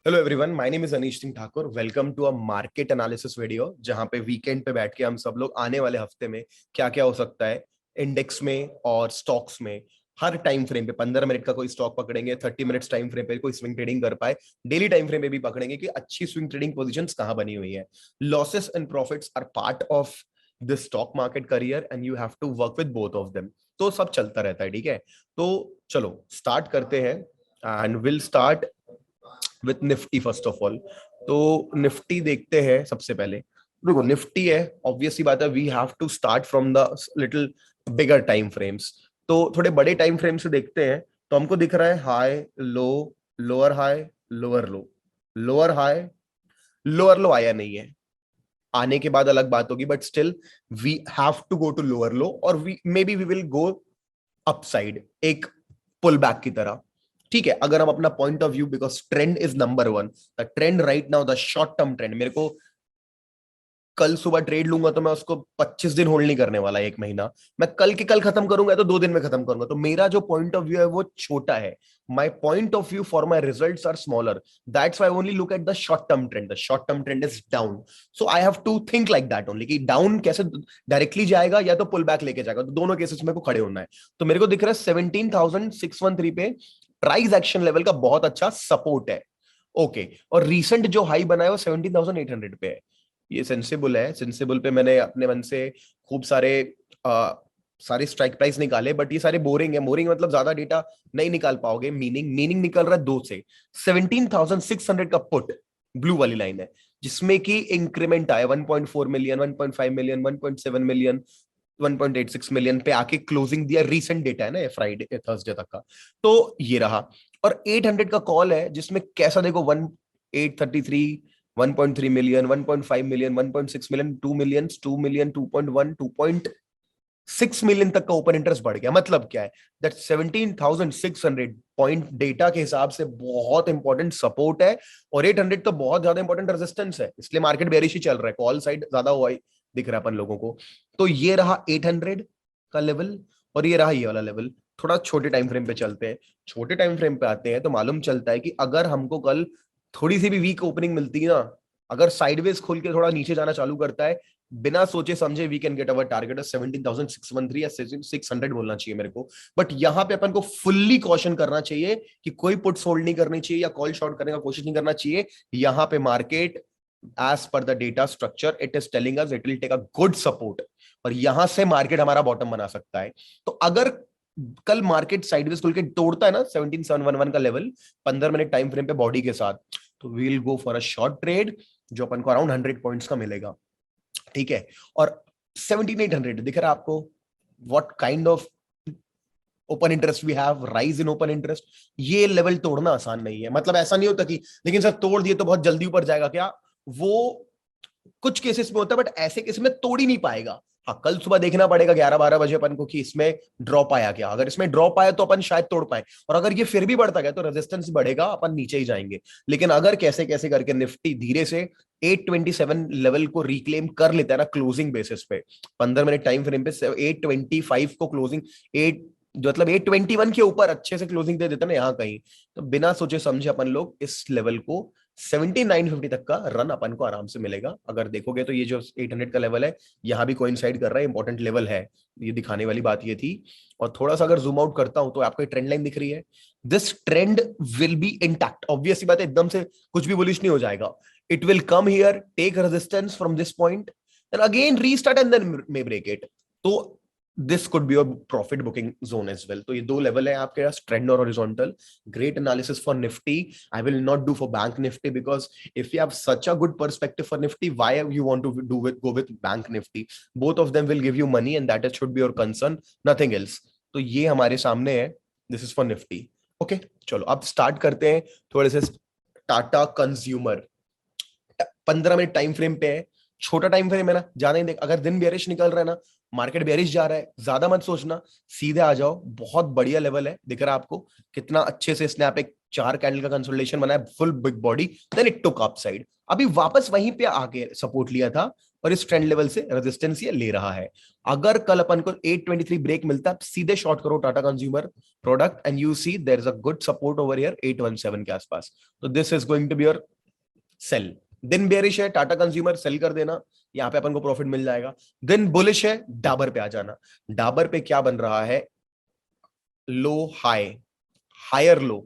Hello everyone, my name is Anish Singh Thakur. Welcome to a market analysis video, जहां पे weekend पे बैठ के हम सब लोग आने वाले हफ्ते में क्या क्या हो सकता है इंडेक्स में और स्टॉक्स में, हर टाइम फ्रेम पे 15 मिनट का कोई स्टॉक पकड़ेंगे, 30 मिनट्स टाइम फ्रेम पे कोई स्विंग ट्रेडिंग कर पाए, डेली टाइम फ्रेम पे भी पकड़ेंगे कि अच्छी स्विंग ट्रेडिंग पोजीशंस कहां बनी हुई है। Losses and profits are part of this stock market career and you have to work with both of them. तो सब चलता रहता है, ठीक है। तो चलो स्टार्ट करते हैं and will start with Nifty first of all. तो निफ्टी देखते हैं सबसे पहले। देखो निफ्टी है, ऑब्वियसली बात है, we have to start from the little bigger time frames. तो थोड़े बड़े टाइम फ्रेम से देखते हैं। तो हमको दिख रहा है high low, lower high, lower low, lower high, lower low आया नहीं है। आने के बाद अलग बात होगी, but still we have to go to lower low, और we may B we will go upside, एक पुल बैक की तरह। ठीक है, अगर हम अपना point of view, because trend is number one, the trend right now, the short term trend, मेरे को कल सुबह ट्रेड लूंगा तो मैं उसको 25 दिन होल्ड नहीं करने वाला, एक महीना। मैं कल के कल खत्म करूंगा तो 2 दिन में खत्म करूंगा। तो मेरा जो पॉइंट ऑफ व्यू है वो छोटा है। My point of view for my results are smaller. That's why only look at the short term trend. The short term trend is down, so I have to think like that only, कि down कैसे directly जाएगा या तो pull back लेके जाएगा। तो दोनों cases में को खड़े होना है। तो मेरे को दिख रहा है 17,613 पे प्राइस एक्शन लेवल का बहुत अच्छा सपोर्ट है। ओके, और रीसेंट जो हाई बना है वो 17,800 पे है। ये सेंसिबल है। सेंसिबल पे मैंने अपने मन से खूब सारे स्ट्राइक प्राइस निकाले, बट ये सारे बोरिंग है। बोरिंग मतलब ज्यादा डेटा नहीं निकाल पाओगे। मीनिंग निकल रहा है दो से। 17,600 का पुट ब्लू वाली लाइन है, जिसमें कि इंक्रीमेंट आया 1.4 मिलियन, 1.5 मिलियन, 1.7 मिलियन, 1.86 मिलियन पे आके क्लोजिंग दिया। रीसेंट डेटा है ना, ये फ्राइडे थर्सडे तक का। तो ये रहा। और 800 का कॉल है, जिसमें कैसा देखो, 1833, 1.3 million, 1.5 million, 1.6 million, 2 million, 2 million, 2.1, 2.6 million तक का ओपन इंटरेस्ट बढ़ गया। मतलब क्या है, दैट 17,600 पॉइंट डेटा के हिसाब से बहुत इंपॉर्टेंट सपोर्ट है, और 800 तो बहुत ज्यादा इंपॉर्टेंट रेजिस्टेंस है। इसलिए मार्केट बेरिश ही चल रहा है, कॉल साइड ज्यादा हुआ ही दिख रहा है अपन लोगों को। तो ये रहा 800 का लेवल, और ये रहा ये वाला लेवल। थोड़ा छोटे टाइम फ्रेम पे चलते हैं। छोटे टाइम फ्रेम पे आते हैं तो मालूम चलता है कि अगर हमको कल थोड़ी सी भी वीक ओपनिंग मिलती है ना, अगर साइडवेज खोल के थोड़ा नीचे जाना चालू करता है, बिना सोचे समझे we can get our target 17,613 या 600 बोलना चाहिए मेरे को। बट यहां पे अपन को फुल्ली कॉशन करना चाहिए कि कोई पुट्स होल्ड नहीं करनी चाहिए या कॉल शॉर्ट करने का कोशिश नहीं करना चाहिए। यहां पे market as per the data structure it is telling us it will take a good support, और यहां से मार्केट हमारा बॉटम बना सकता है। तो अगर कल मार्केट साइडवेज खुल के तोड़ता है ना 17,711 का लेवल 15 मिनट टाइम फ्रेम पे बॉडी के साथ, तो we will go for a short trade जो अपन को अराउंड 100 पॉइंट्स का मिलेगा। ठीक है, और 17,800 दिख रहा है आपको, what kind of open interest we have, rise in open interest. ये लेवल तोड़ना आसान नहीं है। मतलब ऐसा नहीं होता कि लेकिन सर तोड़ दिए तो बहुत जल्दी ऊपर जाएगा क्या, वो कुछ केसेस में होता है, बट ऐसे केस में तोड़ ही नहीं पाएगा। हाँ, कल सुबह देखना पड़ेगा 11-12 बजे अपन को कि इसमें ड्रॉप आया क्या। अगर इसमें ड्रॉप आया तो अपन शायद तोड़ पाए, और अगर ये फिर भी बढ़ता गया तो रेजिस्टेंस बढ़ेगा, अपन नीचे ही जाएंगे। लेकिन अगर कैसे कैसे करके निफ्टी धीरे से 827 लेवल को रिक्लेम कर लेता है ना क्लोजिंग बेसिस पे, 15 मिनट टाइम फ्रेम पे 825 को क्लोजिंग, एट जो मतलब 821 के ऊपर अच्छे से क्लोजिंग दे देता ना यहाँ कहीं, तो बिना सोचे समझे अपन लोग इस लेवल को 17,950 तक का रन अपन को आराम से मिलेगा। अगर देखोगे तो ये जो 800 का लेवल है, यहाँ भी कोइंसाइड कर रहा है, इंपॉर्टेंट लेवल है। ये दिखाने वाली बात ये थी। और थोड़ा सा अगर जूम आउट करता हूं तो आपको ट्रेंड लाइन दिख रही है। This trend will be intact. Obviously बात है, एकदम से कुछ भी बुलिश नहीं हो जाएगा। It will come here, take resistance from this point, and again restart and then may break it. तो this could be your profit booking zone as well. तो ये दो लेवल है आपके पास, ट्रेंड और horizontal. Great analysis for Nifty. I will not do for bank nifty, because if you have such a good perspective for nifty, why you want to go with bank nifty? Both of them will give you money, and that should be your concern, nothing else. तो ये हमारे सामने है। This is for nifty. Okay, चलो अब start करते हैं थोड़े से। Tata consumer 15 minute time frame पे है। छोटा टाइम फ्रेम है ना, ज्यादा ही देख। अगर दिन बेरिश निकल रहा है ना, मार्केट बेरिश जा रहा है, ज्यादा मत सोचना, सीधे आ जाओ। बहुत बढ़िया लेवल है, दिख रहा है आपको कितना अच्छे से इसने आप एक 4 कैंडल का कंसोलिडेशन बनाया, full big body, then it took upside. अभी वापस वहीं पे आके सपोर्ट लिया था, और इस ट्रेंड लेवल से रेजिस्टेंस ये ले रहा है। अगर कल अपन को 823 ब्रेक मिलता है, सीधे शॉर्ट करो Tata consumer product and you see there is a good support over here 817 के आसपास। तो this is going to be your sell. दिन बेरिश है टाटा कंज्यूमर, सेल कर देना, यहां पे अपन को प्रॉफिट मिल जाएगा। दिन बुलिश है डाबर पे आ जाना। डाबर पे क्या बन रहा है, low high, higher low,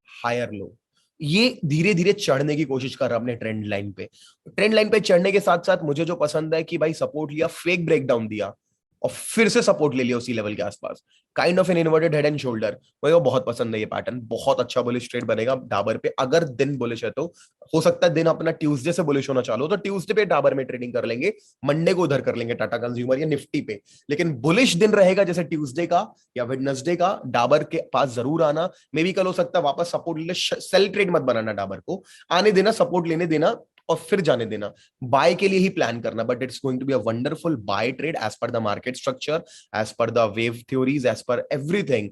higher low, ये धीरे धीरे चढ़ने की कोशिश कर रहा है अपने ट्रेंड लाइन पे। ट्रेंड लाइन पे चढ़ने के साथ साथ मुझे जो पसंद है कि भाई सपोर्ट लिया, फेक ब्रेकडाउन दिया और फिर से सपोर्ट ले लिया उसी लेवल के आसपास, kind of an inverted head and shoulder. मुझे वो बहुत पसंद है ये पैटर्न, बहुत अच्छा बुलिश ट्रेड बनेगा डाबर पे। अगर दिन बुलिश है तो हो सकता है दिन अपना ट्यूसडे से बुलिश होना चालू हो तो ट्यूसडे पे डाबर में ट्रेडिंग कर लेंगे, मंडे को उधर कर लेंगे टाटा कंज्यूमर या निफ्टी पे। लेकिन बुलिश दिन रहेगा जैसे ट्यूसडे का या वेडनेसडे का, डाबर के पास जरूर आना। मे भी कल हो सकता है वापस सपोर्ट ले, सेल ट्रेड मत बनाना, डाबर को आने देना, सपोर्ट लेने देना और फिर जाने देना। बाय के लिए ही प्लान करना, but it's going to be a wonderful buy trade as per the market structure, as per the wave theories, as per everything.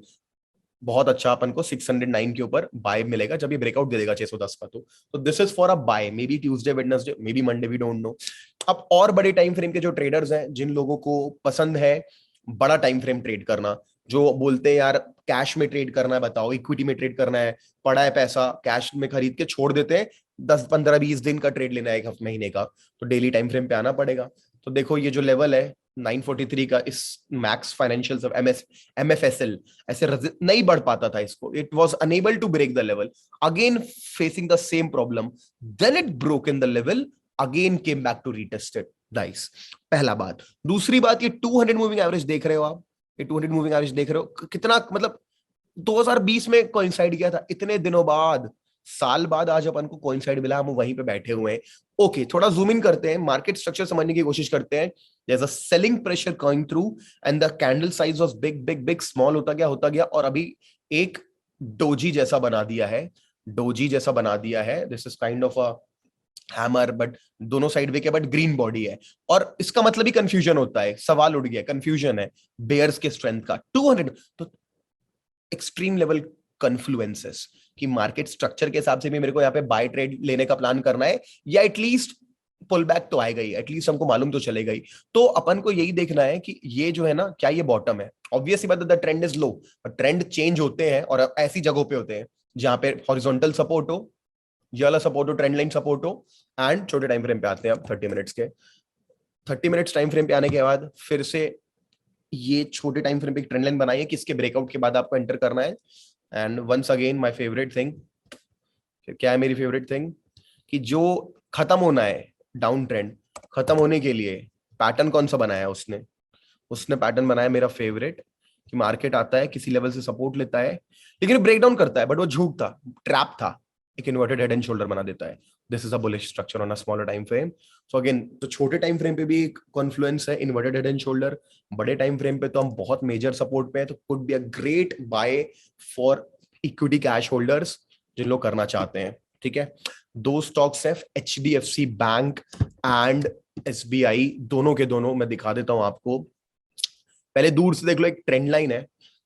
बहुत अच्छा अपन को 609 के ऊपर बाय मिलेगा जब ये ब्रेकआउट दे देगा 610 का। तो this is for a buy, maybe Tuesday Wednesday, maybe Monday, we don't know. अब और बड़े टाइम फ्रेम के जो ट्रेडर्स हैं, जिन लोगों को पसंद है बड़ा टाइम फ्रेम ट्रेड करना, जो बोलते हैं यार कैश में ट्रेड करना है, बताओ इक्विटी में ट्रेड करना है, पड़ा है पैसा कैश में खरीद के छोड़ देते हैं, 10 15 20 दिन का ट्रेड लेना है, एक हफ्ते महीने का, तो डेली टाइम फ्रेम पे आना पड़ेगा। तो देखो ये जो लेवल है 943 का, इस मैक्स फाइनेंशियल एमएफएसएल ऐसे नहीं बढ़ पाता था इसको, it was unable to break the level, again facing the same problem, then it broke in the level, again came back to retest it. Nice, पहला बात। दूसरी बात, ये 200 मूविंग एवरेज देख रहे हो आप, ये 200 मूविंग एवरेज देख रहे हो कितना, मतलब 2020 में कोइंसाइड किया था, इतने दिनों बाद, साल बाद आज अपन को कोइंसाइड मिला, हम वहीं पे बैठे हुए हैं। ओके, थोड़ा जूम इन करते हैं, मार्केट स्ट्रक्चर समझने की कोशिश करते हैं। there's a selling pressure going through and the candle size was big big big, small होता गया और अभी एक डोजी जैसा बना दिया है, डोजी जैसा बना दिया है। This is kind of a hammer, but दोनों साइड वे के, बट ग्रीन बॉडी है, और इसका मतलब ही कंफ्यूजन होता है, सवाल उठ गया, कंफ्यूजन है बेयर्स के स्ट्रेंथ का 200। तो एक्सट्रीम लेवल कन्फ्लुएंसेस कि मार्केट स्ट्रक्चर के हिसाब से भी मेरे को यहाँ पे बाय ट्रेड लेने का प्लान करना है, या एटलीस्ट पुल बैक तो आएगा ही, एटलीस्ट हमको मालूम तो चलेगा ही। तो अपन को यही देखना है कि ये जो है ना, क्या ये बॉटम है? ऑब्वियसली बात है, the trend is low, trend change होते हैं और ऐसी जगहों पे होते हैं जहां पे हॉरिजॉन्टल सपोर्ट हो, ये वाला सपोर्ट हो, ट्रेंड लाइन सपोर्ट हो, एंड छोटे टाइम फ्रेम पे आते हैं अब 30 मिनट्स के। 30 मिनट्स टाइम फ्रेम पे आने के बाद फिर से ये छोटे टाइम फ्रेम पे एक ट्रेंड लाइन बनाई है कि इसके ब्रेकआउट के बाद आपको एंटर करना है। And once again my favourite thing, क्या है मेरी फेवरेट थिंग, कि जो खत्म होना है डाउन ट्रेंड, खत्म होने के लिए पैटर्न कौन सा बनाया उसने, उसने पैटर्न बनाया मेरा फेवरेट, कि मार्केट आता है किसी लेवल से सपोर्ट लेता है लेकिन ब्रेक डाउन करता है, बट वो झूठ था, ट्रैप था, एक इन्वर्टेड हेड एंड शोल्डर बना देता है। This is a bullish structure on a smaller time frame. So again, तो छोटे टाइम फ्रेम पे भी एक कॉन्फ्लुएंस है, इन्वर्टेड हेड एंड शोल्डर। बड़े टाइम फ्रेम पे तो हम बहुत मेजर सपोर्ट पे है, तो could be a great buy for equity cash holders जिन लोग करना चाहते हैं। ठीक है, दो स्टॉक्स है, एचडीएफसी बैंक एंड एसबीआई, दोनों के दोनों मैं दिखा देता हूं आपको। पहले दूर से देख लो, एक ट्रेंड लाइन है,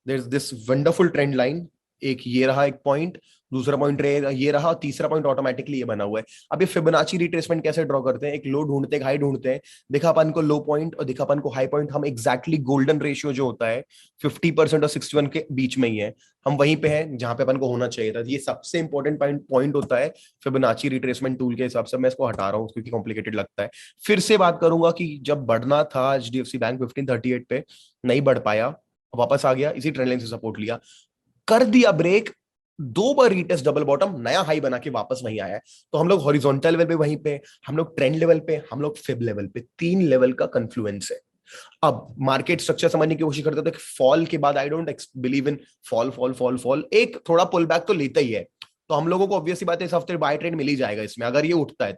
there is this wonderful trend line, एक ये रहा एक पॉइंट, दूसरा पॉइंट ये रहा, तीसरा पॉइंट ऑटोमेटिकली ये बना हुआ है। अब ये फिबोनाची रिट्रेसमेंट कैसे ड्रॉ करते हैं, एक लो ढूंढते हैं, एक हाई ढूंढते हैं, दिखा अपन को लो पॉइंट और दिखा अपन को हाई पॉइंट, हम एग्जैक्टली गोल्डन रेशियो जो होता है 50% और 61 के बीच में ही है, हम वहीं पे हैं जहां पे अपन को होना चाहिए था। ये सबसे इंपॉर्टेंट पॉइंट होता है फिबोनाची रिट्रेसमेंट टूल के हिसाब से। मैं इसको हटा रहा हूँ क्योंकि कॉम्प्लिकेटेड लगता है। फिर से बात करूंगा कि जब बढ़ना था एचडीएफसी बैंक 1538 पे, नहीं बढ़ पाया, वापस आ गया, इसी ट्रेंड लाइन से सपोर्ट लिया, कर दिया ब्रेक, दो बार रीटेस्ट डबल बॉटम, नया हाई बना के वापस वहीं आया है। तो हम लोग हॉरिजॉन्टल लेवल पे वहीं पे, हम लोग ट्रेंड लेवल पे, हम लोग फिब लेवल पे, 3 लेवल का कंफ्लुएंस है। अब मार्केट स्ट्रक्चर समझने की कोशिश करते थे, फॉल के बाद I don't believe in fall fall fall fall, एक थोड़ा पुल बैक तो लेता ही है। तो हम लोगों को ऑब्वियसली बात है इस हफ्ते बाय ट्रेड मिल ही जाएगा इसमें, अगर ये उठता है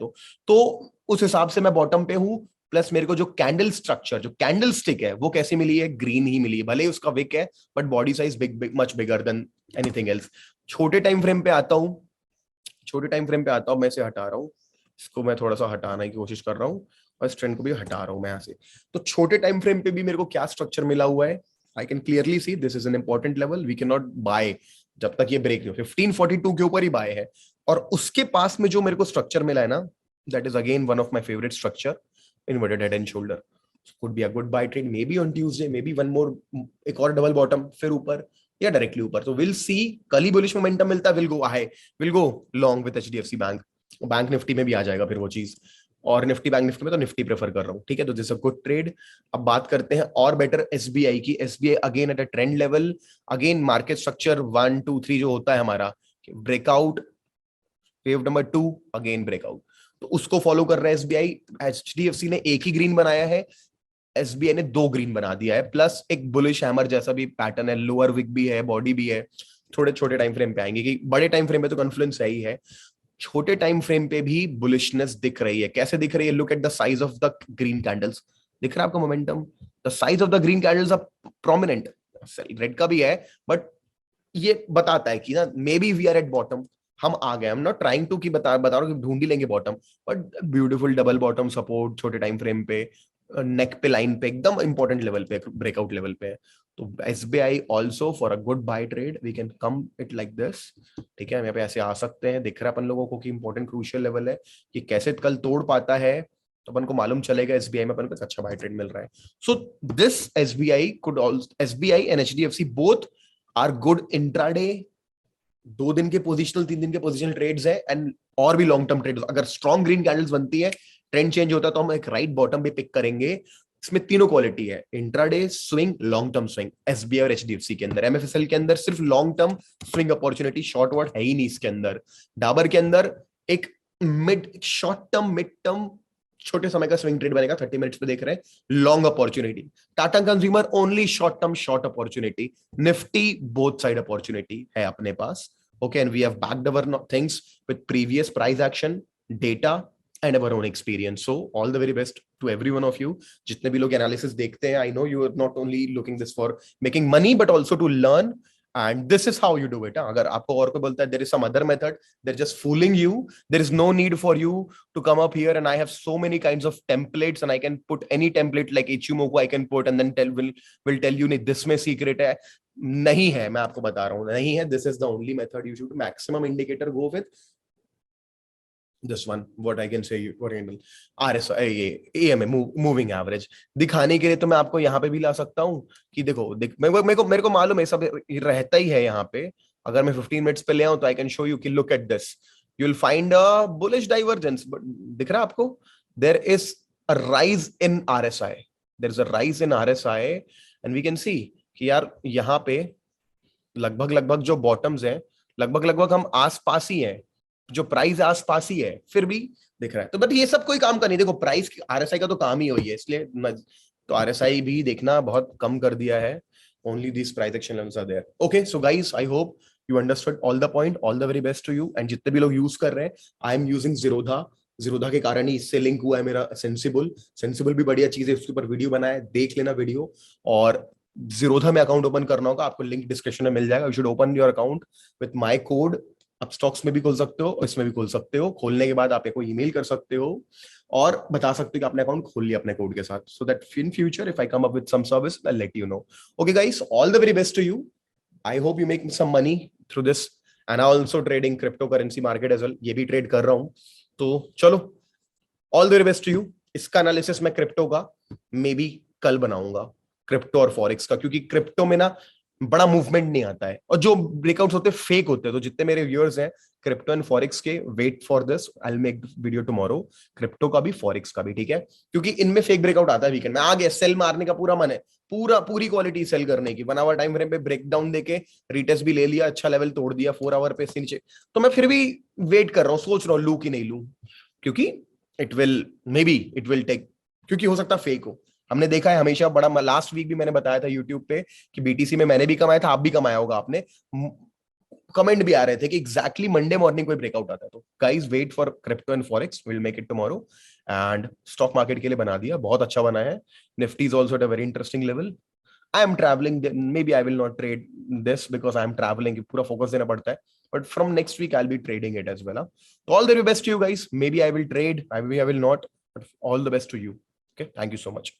तो उस हिसाब से मैं बॉटम पे हूं। प्लस मेरे को जो कैंडल स्ट्रक्चर, जो कैंडल स्टिक है, वो कैसी मिली है, ग्रीन ही मिली है, भले ही उसका विक है, but body size big much bigger than anything else. छोटे टाइम फ्रेम पे आता हूं, छोटे टाइम फ्रेम पे आता हूं, मैं इसे हटा रहा हूं, इसको मैं थोड़ा सा हटाने की कोशिश कर रहा हूं और इस ट्रेंड को भी हटा रहा हूं मैं यहां से। तो छोटे टाइम फ्रेम पे भी मेरे को क्या स्ट्रक्चर मिला हुआ है, I can clearly see this is an important level, we can not buy जब तक ये ब्रेक नहीं हो। 1542 के ऊपर ही बाय है, और उसके पास में जो मेरे को स्ट्रक्चर मिला है ना, that is again one of my favourite structure, inverted head and shoulder. Could be a good buy trade maybe on Tuesday, maybe one more, एक और डबल बॉटम फिर ऊपर या डायरेक्टली ऊपर. तो विल सी. कल ही बुलिश मोमेंटम मिलता है, will go high, will go long with HDFC bank. Bank Nifty में भी आ जाएगा फिर वो चीज, और निफ्टी बैंक निफ्टी में तो निफ्टी प्रेफर कर रहा हूँ. ठीक है, तो दिस अ गुड ट्रेड. अब बात करते हैं और बेटर एसबीआई की. SBI again at a trend level. Again market structure 1 2 3 जो होता है हमारा, breakout, wave number 2, again breakout, तो उसको फॉलो कर रहा है एसबीआई. एचडीएफसी ने एक ही ग्रीन बनाया है, एसबीआई ने 2 ग्रीन बना दिया है, प्लस एक बुलिश हैमर जैसा भी पैटर्न है, लोअर विक भी है, बॉडी भी है. थोड़े छोटे टाइम फ्रेम पे आएंगे, कि बड़े टाइम फ्रेम पे तो कॉन्फ्लुएंस है ही है, छोटे टाइम फ्रेम पे भी बुलिशनेस दिख रही है. कैसे दिख रही है? Look at the size of the green candles. दिख रहा है आपको momentum? The size of the green candles are prominent. Red का भी है, बट ये बताता है कि ना may be we are at bottom, हम आ गए. I am not trying to कि बता रहा हूँ कि ढूंढ ही लेंगे bottom, but beautiful double bottom support छोटे टाइम फ्रेम पे, नेक पे, लाइन पे, एकदम इंपॉर्टेंट लेवल पे, ब्रेकआउट लेवल पे. तो SBI also for a good buy trade, we can come it like this. ठीक है, हम यहाँ पे ऐसे आ सकते हैं. दिख रहा है अपन लोगों को कि इंपॉर्टेंट क्रूशियल लेवल है, कि कैसे कल तोड़ पाता है, तो अपन को मालूम चलेगा. एसबीआई में अपन को अच्छा बाय ट्रेड मिल रहा है. So this SBI could also, SBI and HDFC both are good intraday, 2 दिन के पोजिशनल, 3 दिन के पोजिशनल ट्रेड्स है, एंड और भी लॉन्ग टर्म ट्रेड्स. अगर स्ट्रॉन्ग ग्रीन कैंडल्स बनती है, ट्रेंड चेंज होता है, तो हम एक राइट बॉटम पे पिक करेंगे. इसमें तीनों क्वालिटी है, intraday, swing, long term swing. SBI और एचडीएफसी के अंदर, एमएफएसएल के अंदर सिर्फ long term swing opportunity, short word है ही नहीं इसके अंदर. डाबर के अंदर एक mid, short term, mid term, छोटे समय का स्विंग ट्रेड बनेगा, 30 मिनट्स पे देख रहे हैं, long opportunity. Tata consumer only short term, short opportunity. Nifty both side opportunity है अपने पास. Okay, and we have backed our things with previous price action, data, and our own experience. So all the very best to every one of you. जितने भी लोग analysis देखते हैं, I know you are not only looking this for making money, but also to learn. And this is how you do it. अगर आपको और कोई बोलता है there is some other method, they're just fooling you. There is no need for you to come up here, and I have so many kinds of templates, and I can put any template like Ichimoku I can put, and then will tell you नहीं this में secret है. नहीं है, मैं आपको बता रहा हूं, नहीं है. This is the only method you should maximum indicator go with. This one, what I can say, what I can RSI, ये AMA, मूविंग एवरेज दिखाने के लिए तो मैं आपको यहाँ पे भी ला सकता हूँ कि देखो, मेरे को मालूम है सब रहता ही है यहाँ पे. अगर मैं 15 मिनट्स पे ले आऊं तो आई कैन शो यू कि look at this, you will find a bullish divergence. दिख रहा है आपको? There is a rise in RSI, there is a rise in RSI, and we can see कि यार यहाँ पे लगभग जो बॉटम्स हैं, लगभग हम आस पास ही हैं, जो प्राइस आसपास ही है, फिर भी दिख रहा है. तो बट ये सब कोई काम का नहीं. देखो प्राइस RSI का तो काम ही हुई है, इसलिए तो RSI भी देखना बहुत कम कर दिया है. Only this price action levels are there. Okay, so guys, I hope you understood all the point. All the very best to you. And जितने भी लोग यूज कर रहे हैं, आई एम यूजिंग जीरोधा के कारण ही इससे लिंक हुआ है मेरा सेंसिबल भी बढ़िया चीज है, उसके ऊपर वीडियो बनाया, देख लेना वीडियो. और जीरोधा में अकाउंट ओपन करना होगा, आपको लिंक डिस्क्रिप्शन में मिल जाएगा. You should open your account with my code. आप स्टॉक्स में भी खोल सकते हो, इसमें भी खोल सकते हो. खोलने के बाद आप एक ईमेल कर सकते हो और बता सकते हो कि आपने अकाउंट खोल लिया अपने कोड के साथ, so that in future if I come up with some service I let you know. Okay guys, all the very best to you. I hope you make some money through this, and I also trading crypto currency market as well. ये भी trade कर रहा हूं. तो चलो, all the very best to you. इसका analysis मैं crypto का मे बी कल बनाऊंगा, क्रिप्टो और फॉरेक्स का, क्योंकि क्रिप्टो में ना बड़ा मूवमेंट नहीं आता है, और जो ब्रेकआउट्स होते हैं फेक होते हैं. तो जितने मेरे व्यूअर्स हैं क्रिप्टो एंड फॉरेक्स के, wait for this, I will make video tomorrow, crypto का भी फॉरेक्स का भी. ठीक है, क्योंकि इनमें फेक ब्रेकआउट आता है वीकेंड में. आ गया, सेल मारने का पूरा मन है, पूरी क्वालिटी सेल करने की. 1 आवर टाइम फ्रेम पे ब्रेकडाउन देके रिटेस्ट भी ले लिया, अच्छा लेवल तोड़ दिया 4 आवर पे से नीचे. तो मैं फिर भी वेट कर रहा हूँ, सोच रहा हूँ लू कि नहीं लू, क्योंकि इट विल टेक, क्योंकि हो सकता फेक हो. हमने देखा है हमेशा बड़ा. लास्ट वीक भी मैंने बताया था यूट्यूब पे कि बीटीसी में मैंने भी कमाया था, आप भी कमाया होगा आपने. कमेंट भी आ रहे थे कि एग्जैक्टली मंडे मॉर्निंग कोई ब्रेकआउट आता है. तो guys, wait for crypto and forex, will make it tomorrow. And stock market के लिए बना दिया, बहुत अच्छा बना है. Nifty is also at a very interesting level. I am travelling, maybe I will not trade this because I am travelling, पूरा focus देना पड़ता है. But from next week, I'll be trading it as well. So all the very best to you guys. Maybe I will trade, maybe I will not, but all the best to you. Okay, thank you so much.